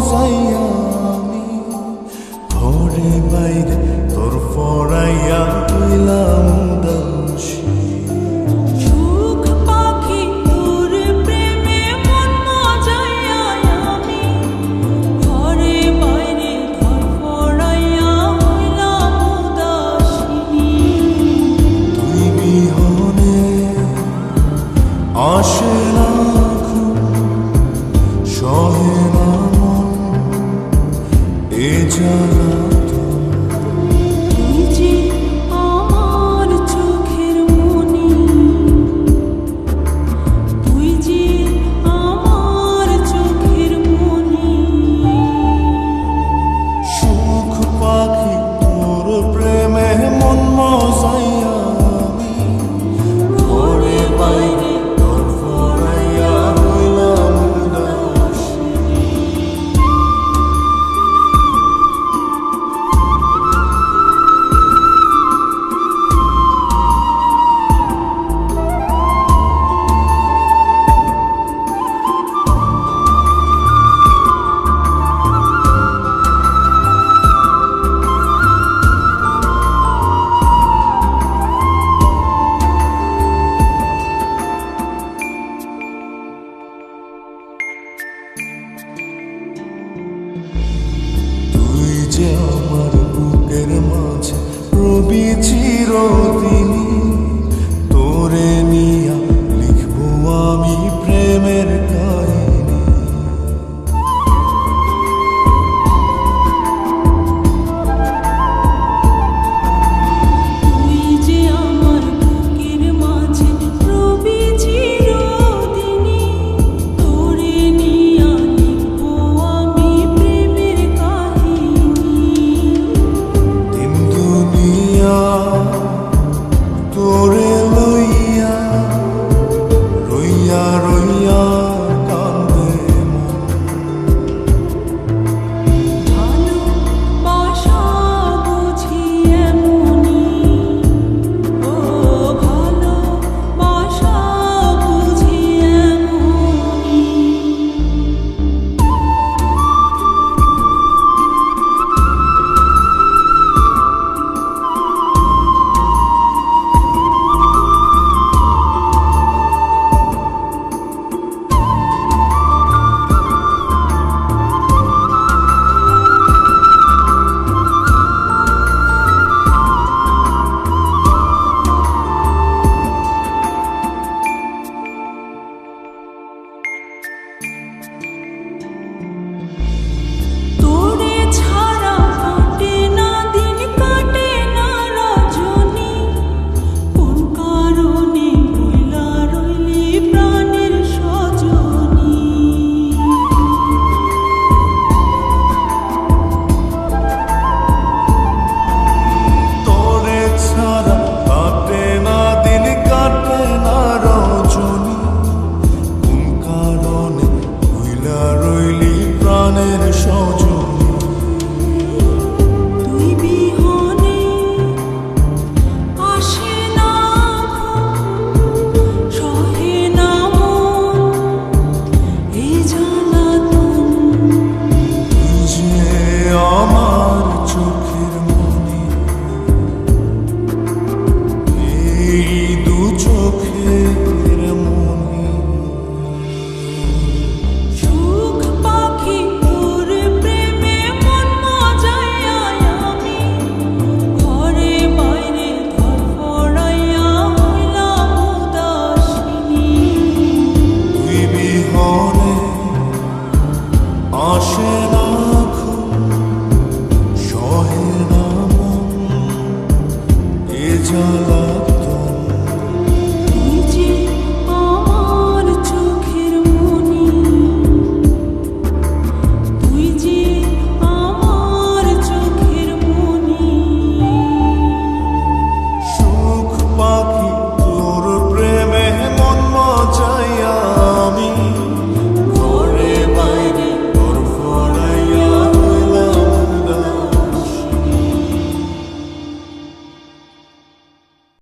মজাইয়া আমি ঘরে বাইরে তোর পড়াইয়া হইলাম উদাসী। সুখ পাখি তোর প্রেমে মন মজাইয়া আমি ঘরে বাইরে ঘর পড়াইয়া হইলাম উদাসী। তুই বিহনে আসে না ঘুম, সহে না মন এ জ্বালাতন। তুই যে আমার চোখের মনি, তুই যে আমার চোখের মনি। সুখ পাখি তোর প্রেমে মন মজাইয়া আমি ঘরে বাইরে তোর পড়াইয়া হইলাম উদাসী। তুই যে আমার বুকের মাঝে রবি চিরদিন